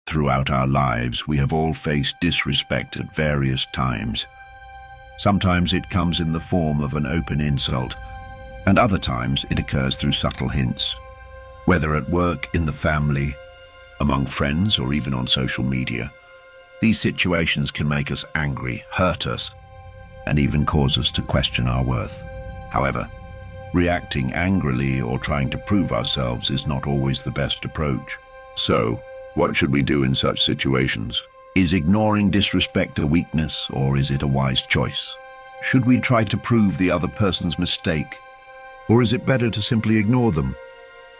Throughout our lives, we have all faced disrespect at various times. Sometimes it comes in the form of an open insult, and other times it occurs through subtle hints. Whether at work, in the family, among friends, or even on social media, these situations can make us angry, hurt us, and even cause us to question our worth. However, reacting angrily or trying to prove ourselves is not always the best approach. So, what should we do in such situations? Is ignoring disrespect a weakness, or is it a wise choice? Should we try to prove the other person's mistake, or is it better to simply ignore them?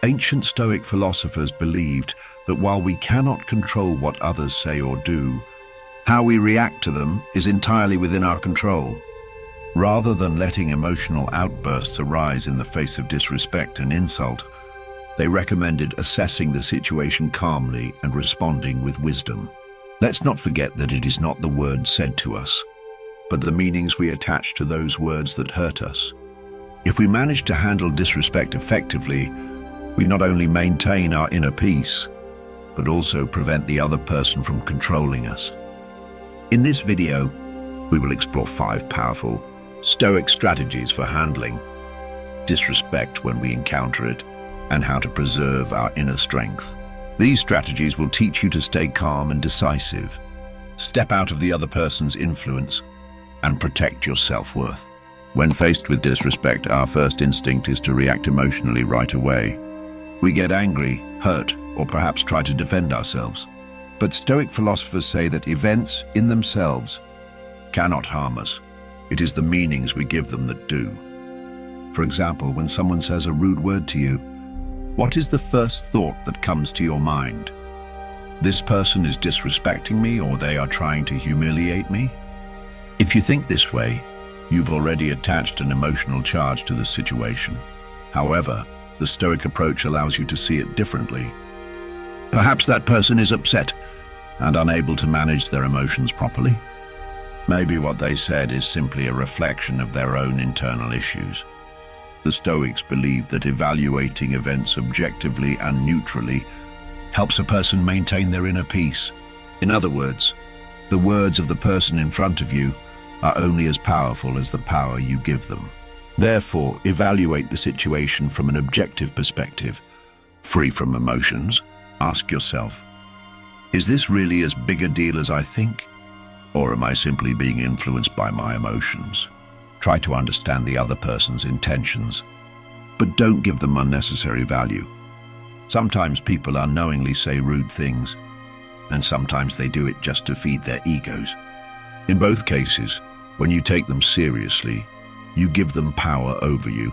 Ancient Stoic philosophers believed that while we cannot control what others say or do, how we react to them is entirely within our control. Rather than letting emotional outbursts arise in the face of disrespect and insult, they recommended assessing the situation calmly and responding with wisdom. Let's not forget that it is not the words said to us, but the meanings we attach to those words that hurt us. If we manage to handle disrespect effectively, we not only maintain our inner peace, but also prevent the other person from controlling us. In this video, we will explore 5 powerful Stoic strategies for handling disrespect when we encounter it, and how to preserve our inner strength. These strategies will teach you to stay calm and decisive, step out of the other person's influence, and protect your self-worth. When faced with disrespect, our first instinct is to react emotionally right away. We get angry, hurt, or perhaps try to defend ourselves. But Stoic philosophers say that events in themselves cannot harm us. It is the meanings we give them that do. For example, when someone says a rude word to you, what is the first thought that comes to your mind? This person is disrespecting me, or they are trying to humiliate me? If you think this way, you've already attached an emotional charge to the situation. However, the Stoic approach allows you to see it differently. Perhaps that person is upset and unable to manage their emotions properly. Maybe what they said is simply a reflection of their own internal issues. The Stoics believe that evaluating events objectively and neutrally helps a person maintain their inner peace. In other words, the words of the person in front of you are only as powerful as the power you give them. Therefore, evaluate the situation from an objective perspective, free from emotions. Ask yourself, is this really as big a deal as I think? Or am I simply being influenced by my emotions? Try to understand the other person's intentions, but don't give them unnecessary value. Sometimes people unknowingly say rude things, and sometimes they do it just to feed their egos. In both cases, when you take them seriously, you give them power over you.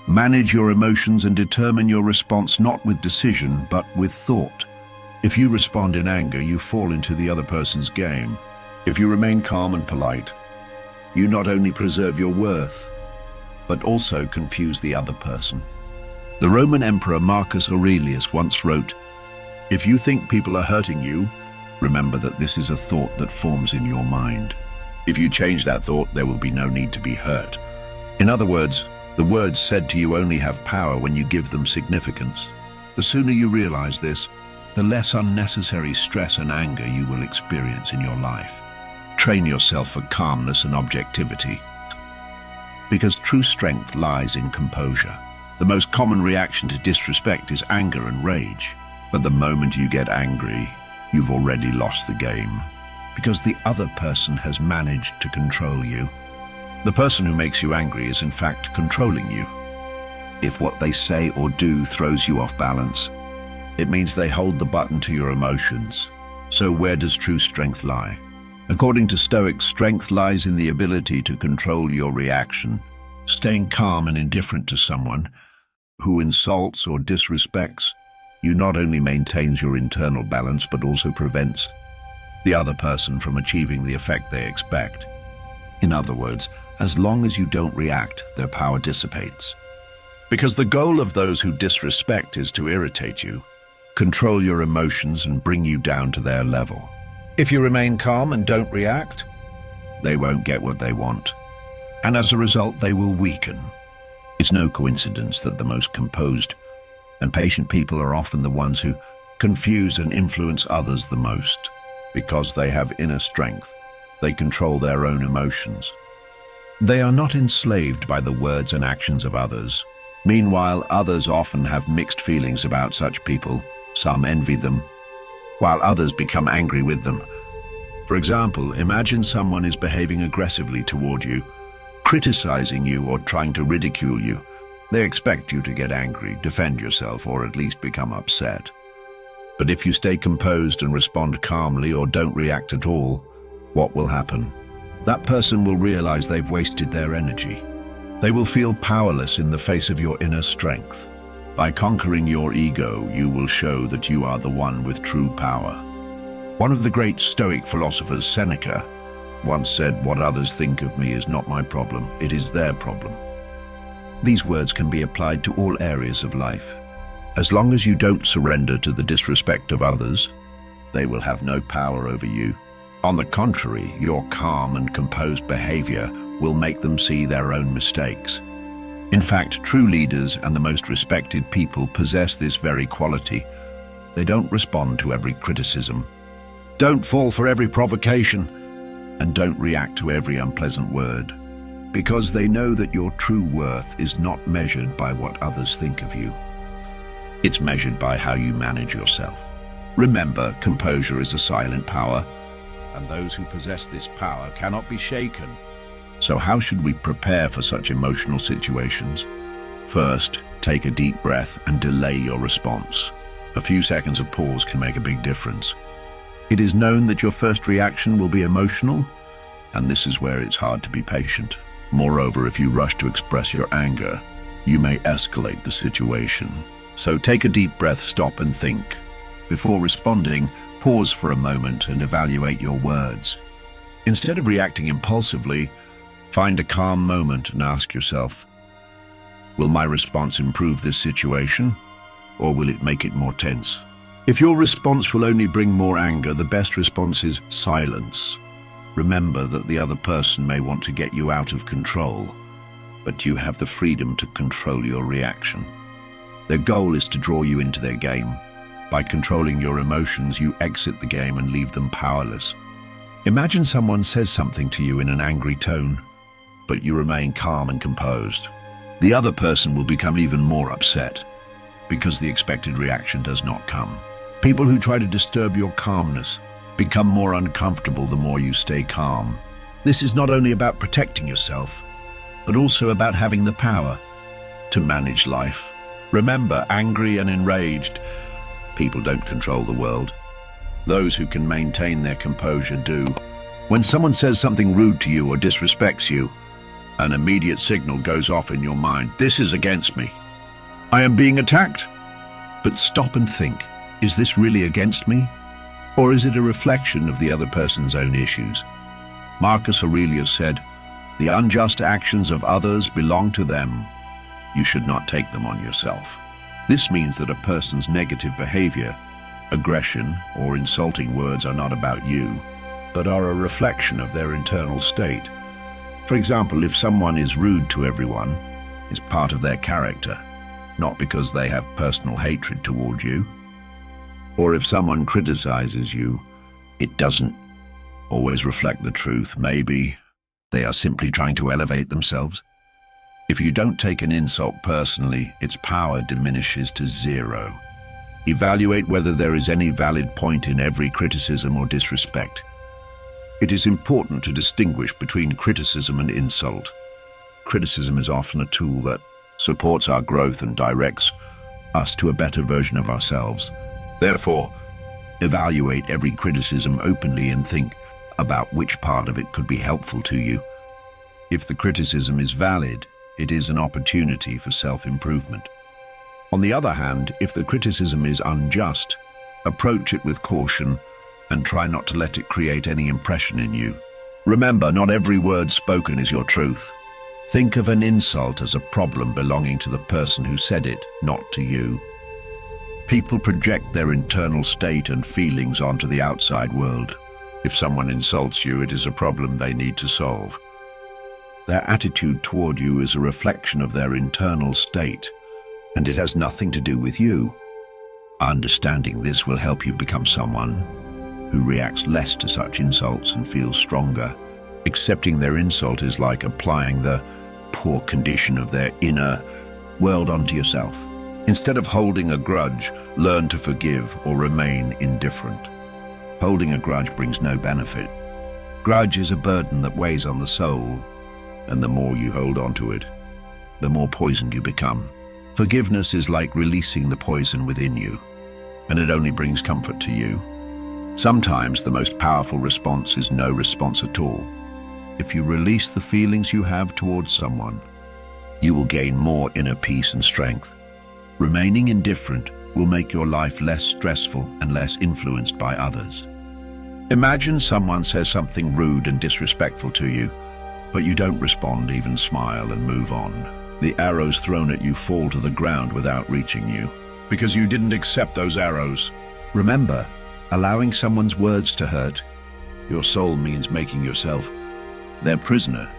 Manage your emotions and determine your response not with decision, but with thought. If you respond in anger, you fall into the other person's game. If you remain calm and polite, you not only preserve your worth, but also confuse the other person. The Roman Emperor Marcus Aurelius once wrote, "If you think people are hurting you, remember that this is a thought that forms in your mind. If you change that thought, there will be no need to be hurt." In other words, the words said to you only have power when you give them significance. The sooner you realize this, the less unnecessary stress and anger you will experience in your life. Train yourself for calmness and objectivity, because true strength lies in composure. The most common reaction to disrespect is anger and rage. But the moment you get angry, you've already lost the game, because the other person has managed to control you. The person who makes you angry is in fact controlling you. If what they say or do throws you off balance, it means they hold the button to your emotions. So where does true strength lie? According to Stoics, strength lies in the ability to control your reaction. Staying calm and indifferent to someone who insults or disrespects you not only maintains your internal balance, but also prevents the other person from achieving the effect they expect. In other words, as long as you don't react, their power dissipates. Because the goal of those who disrespect is to irritate you, control your emotions, and bring you down to their level. If you remain calm and don't react, they won't get what they want, and as a result, they will weaken. It's no coincidence that the most composed and patient people are often the ones who confuse and influence others the most. Because they have inner strength, they control their own emotions. They are not enslaved by the words and actions of others. Meanwhile, others often have mixed feelings about such people. Some envy them, while others become angry with them. For example, imagine someone is behaving aggressively toward you, criticizing you or trying to ridicule you. They expect you to get angry, defend yourself, or at least become upset. But if you stay composed and respond calmly or don't react at all, what will happen? That person will realize they've wasted their energy. They will feel powerless in the face of your inner strength. By conquering your ego, you will show that you are the one with true power. One of the great Stoic philosophers, Seneca, once said, "What others think of me is not my problem, it is their problem." These words can be applied to all areas of life. As long as you don't surrender to the disrespect of others, they will have no power over you. On the contrary, your calm and composed behavior will make them see their own mistakes. In fact, true leaders and the most respected people possess this very quality. They don't respond to every criticism, don't fall for every provocation, and don't react to every unpleasant word, because they know that your true worth is not measured by what others think of you. It's measured by how you manage yourself. Remember, composure is a silent power, and those who possess this power cannot be shaken. So how should we prepare for such emotional situations? First, take a deep breath and delay your response. A few seconds of pause can make a big difference. It is known that your first reaction will be emotional, and this is where it's hard to be patient. Moreover, if you rush to express your anger, you may escalate the situation. So take a deep breath, stop and think. Before responding, pause for a moment and evaluate your words. Instead of reacting impulsively, find a calm moment and ask yourself, will my response improve this situation, or will it make it more tense? If your response will only bring more anger, the best response is silence. Remember that the other person may want to get you out of control, but you have the freedom to control your reaction. Their goal is to draw you into their game. By controlling your emotions, you exit the game and leave them powerless. Imagine someone says something to you in an angry tone, but you remain calm and composed. The other person will become even more upset because the expected reaction does not come. People who try to disturb your calmness become more uncomfortable the more you stay calm. This is not only about protecting yourself, but also about having the power to manage life. Remember, angry and enraged people don't control the world. Those who can maintain their composure do. When someone says something rude to you or disrespects you, an immediate signal goes off in your mind. This is against me. I am being attacked. But stop and think, is this really against me? Or is it a reflection of the other person's own issues? Marcus Aurelius said, "The unjust actions of others belong to them. You should not take them on yourself." This means that a person's negative behavior, aggression, or insulting words are not about you, but are a reflection of their internal state. For example, if someone is rude to everyone, it's part of their character, not because they have personal hatred toward you. Or if someone criticizes you, it doesn't always reflect the truth. Maybe they are simply trying to elevate themselves. If you don't take an insult personally, its power diminishes to zero. Evaluate whether there is any valid point in every criticism or disrespect. It is important to distinguish between criticism and insult. Criticism is often a tool that supports our growth and directs us to a better version of ourselves. Therefore, evaluate every criticism openly and think about which part of it could be helpful to you. If the criticism is valid, it is an opportunity for self-improvement. On the other hand, if the criticism is unjust, approach it with caution and try not to let it create any impression in you. Remember, not every word spoken is your truth. Think of an insult as a problem belonging to the person who said it, not to you. People project their internal state and feelings onto the outside world. If someone insults you, it is a problem they need to solve. Their attitude toward you is a reflection of their internal state, and it has nothing to do with you. Understanding this will help you become someone who reacts less to such insults and feels stronger. Accepting their insult is like applying the poor condition of their inner world onto yourself. Instead of holding a grudge, learn to forgive or remain indifferent. Holding a grudge brings no benefit. Grudge is a burden that weighs on the soul, and the more you hold on to it, the more poisoned you become. Forgiveness is like releasing the poison within you, and it only brings comfort to you. Sometimes the most powerful response is no response at all. If you release the feelings you have towards someone, you will gain more inner peace and strength. Remaining indifferent will make your life less stressful and less influenced by others. Imagine someone says something rude and disrespectful to you, but you don't respond, even smile and move on. The arrows thrown at you fall to the ground without reaching you, because you didn't accept those arrows. Remember, allowing someone's words to hurt your soul means making yourself their prisoner.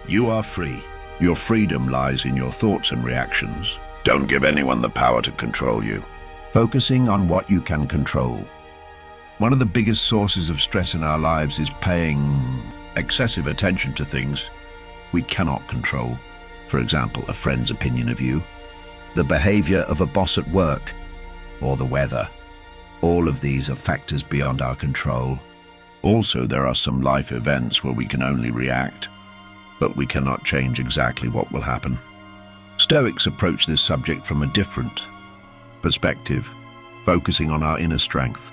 You are free. Your freedom lies in your thoughts and reactions. Don't give anyone the power to control you. Focusing on what you can control. One of the biggest sources of stress in our lives is paying excessive attention to things we cannot control. For example, a friend's opinion of you, the behavior of a boss at work, or the weather. All of these are factors beyond our control. Also, there are some life events where we can only react, but we cannot change exactly what will happen. Stoics approach this subject from a different perspective, focusing on our inner strength.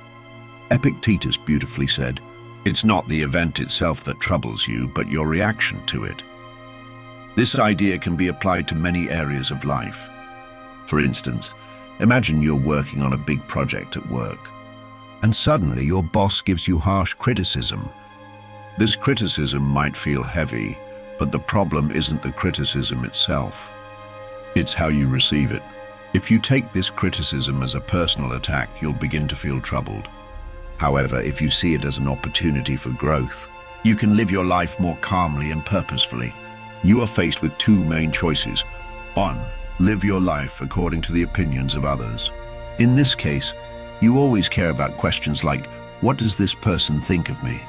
Epictetus beautifully said, "It's not the event itself that troubles you, but your reaction to it." This idea can be applied to many areas of life. For instance, imagine you're working on a big project at work, and suddenly your boss gives you harsh criticism. This criticism might feel heavy, but the problem isn't the criticism itself. It's how you receive it. If you take this criticism as a personal attack, you'll begin to feel troubled. However, if you see it as an opportunity for growth, you can live your life more calmly and purposefully. You are faced with two main choices. 1. Live your life according to the opinions of others. In this case, you always care about questions like, what does this person think of me?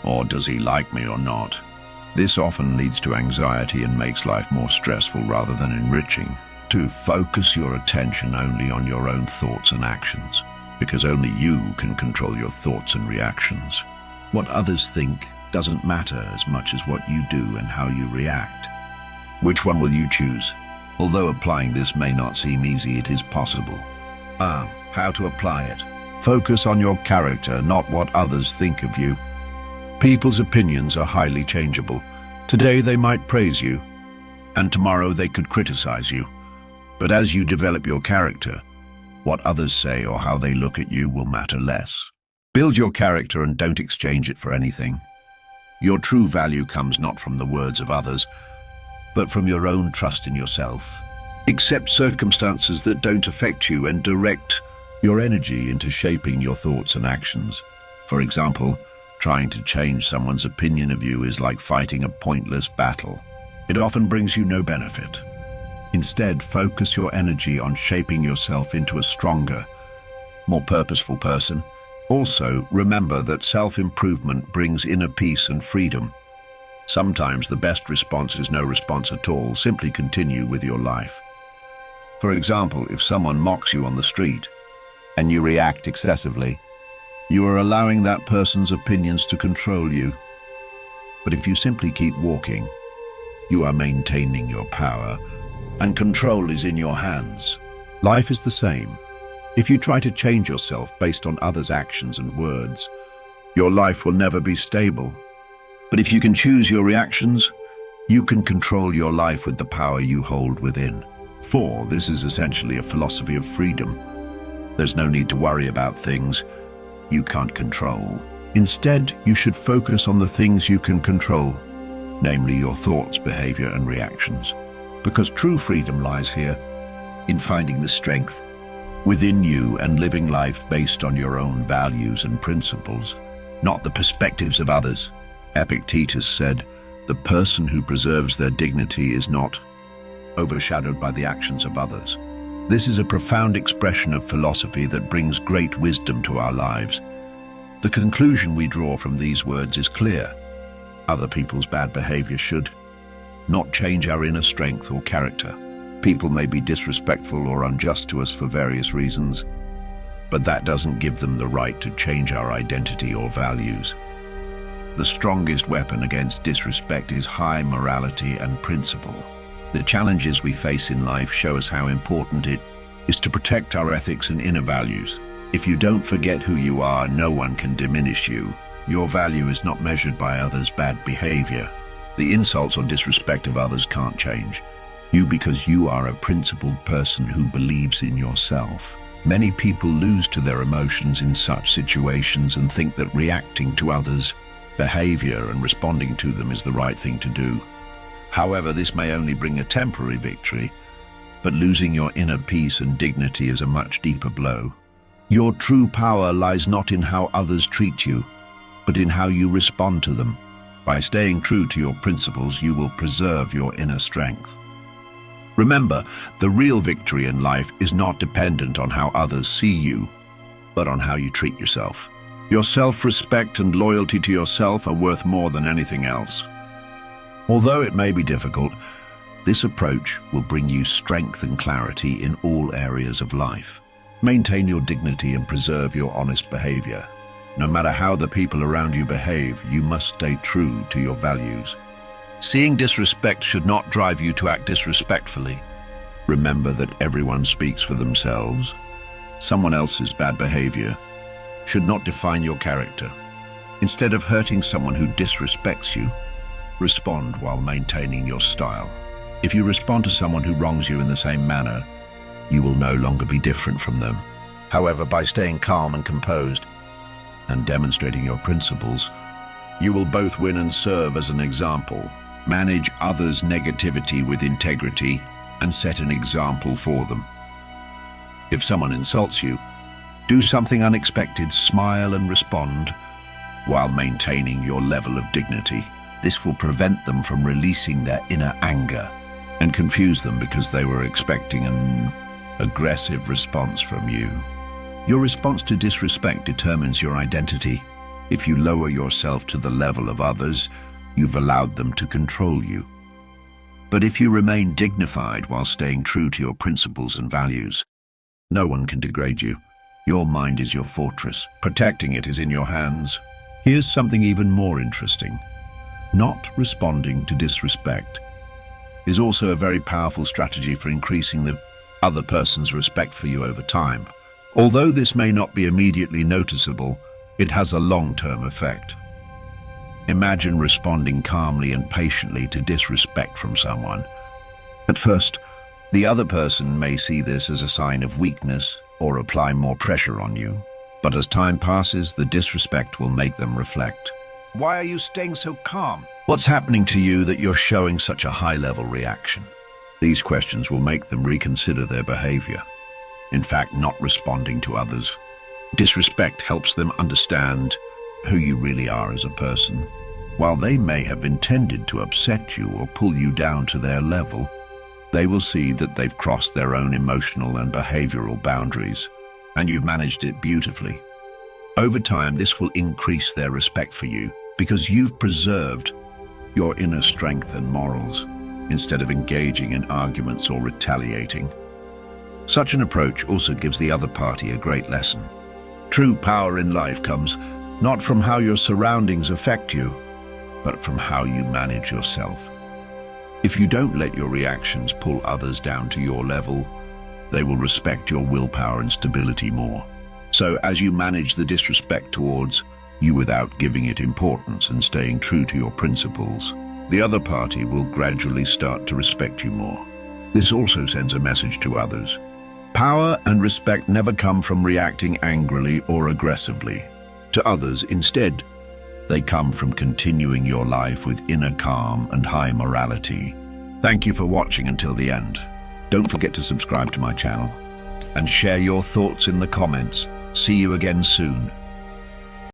Or does he like me or not? This often leads to anxiety and makes life more stressful rather than enriching. 2. Focus your attention only on your own thoughts and actions, because only you can control your thoughts and reactions. What others think doesn't matter as much as what you do and how you react. Which one will you choose? Although applying this may not seem easy, it is possible. How to apply it? Focus on your character, not what others think of you. People's opinions are highly changeable. Today they might praise you, and tomorrow they could criticize you. But as you develop your character, what others say or how they look at you will matter less. Build your character and don't exchange it for anything. Your true value comes not from the words of others, but from your own trust in yourself. Accept circumstances that don't affect you and direct your energy into shaping your thoughts and actions. For example, trying to change someone's opinion of you is like fighting a pointless battle. It often brings you no benefit. Instead, focus your energy on shaping yourself into a stronger, more purposeful person. Also, remember that self-improvement brings inner peace and freedom. Sometimes the best response is no response at all. Simply continue with your life. For example, if someone mocks you on the street and you react excessively, you are allowing that person's opinions to control you. But if you simply keep walking, you are maintaining your power, and control is in your hands. Life is the same. If you try to change yourself based on others' actions and words, your life will never be stable. But if you can choose your reactions, you can control your life with the power you hold within. 4. This is essentially a philosophy of freedom. There's no need to worry about things you can't control. Instead, you should focus on the things you can control, namely your thoughts, behavior, and reactions. Because true freedom lies here, in finding the strength within you and living life based on your own values and principles, not the perspectives of others. Epictetus said, "The person who preserves their dignity is not overshadowed by the actions of others." This is a profound expression of philosophy that brings great wisdom to our lives. The conclusion we draw from these words is clear. Other people's bad behavior should not change our inner strength or character. People may be disrespectful or unjust to us for various reasons, but that doesn't give them the right to change our identity or values. The strongest weapon against disrespect is high morality and principle. The challenges we face in life show us how important it is to protect our ethics and inner values. If you don't forget who you are, no one can diminish you. Your value is not measured by others' bad behavior. The insults or disrespect of others can't change you because you are a principled person who believes in yourself. Many people lose to their emotions in such situations and think that reacting to others' behavior and responding to them is the right thing to do. However, this may only bring a temporary victory, but losing your inner peace and dignity is a much deeper blow. Your true power lies not in how others treat you, but in how you respond to them. By staying true to your principles, you will preserve your inner strength. Remember, the real victory in life is not dependent on how others see you, but on how you treat yourself. Your self-respect and loyalty to yourself are worth more than anything else. Although it may be difficult, this approach will bring you strength and clarity in all areas of life. Maintain your dignity and preserve your honest behavior. No matter how the people around you behave, you must stay true to your values. Seeing disrespect should not drive you to act disrespectfully. Remember that everyone speaks for themselves. Someone else's bad behavior should not define your character. Instead of hurting someone who disrespects you, respond while maintaining your style. If you respond to someone who wrongs you in the same manner, you will no longer be different from them. However, by staying calm and composed and demonstrating your principles, you will both win and serve as an example. Manage others' negativity with integrity and set an example for them. If someone insults you, do something unexpected, smile and respond while maintaining your level of dignity. This will prevent them from releasing their inner anger and confuse them because they were expecting an aggressive response from you. Your response to disrespect determines your identity. If you lower yourself to the level of others, you've allowed them to control you. But if you remain dignified while staying true to your principles and values, no one can degrade you. Your mind is your fortress. Protecting it is in your hands. Here's something even more interesting. Not responding to disrespect is also a very powerful strategy for increasing the other person's respect for you over time. Although this may not be immediately noticeable, it has a long-term effect. Imagine responding calmly and patiently to disrespect from someone. At first, the other person may see this as a sign of weakness or apply more pressure on you. But as time passes, the disrespect will make them reflect. Why are you staying so calm? What's happening to you that you're showing such a high-level reaction? These questions will make them reconsider their behavior. In fact, not responding to others. Disrespect helps them understand who you really are as a person. While they may have intended to upset you or pull you down to their level, they will see that they've crossed their own emotional and behavioral boundaries, and you've managed it beautifully. Over time, this will increase their respect for you because you've preserved your inner strength and morals instead of engaging in arguments or retaliating. Such an approach also gives the other party a great lesson. True power in life comes not from how your surroundings affect you, but from how you manage yourself. If you don't let your reactions pull others down to your level, they will respect your willpower and stability more. So as you manage the disrespect towards you without giving it importance and staying true to your principles, the other party will gradually start to respect you more. This also sends a message to others. Power and respect never come from reacting angrily or aggressively to others. Instead, they come from continuing your life with inner calm and high morality. Thank you for watching until the end. Don't forget to subscribe to my channel and share your thoughts in the comments. See you again soon.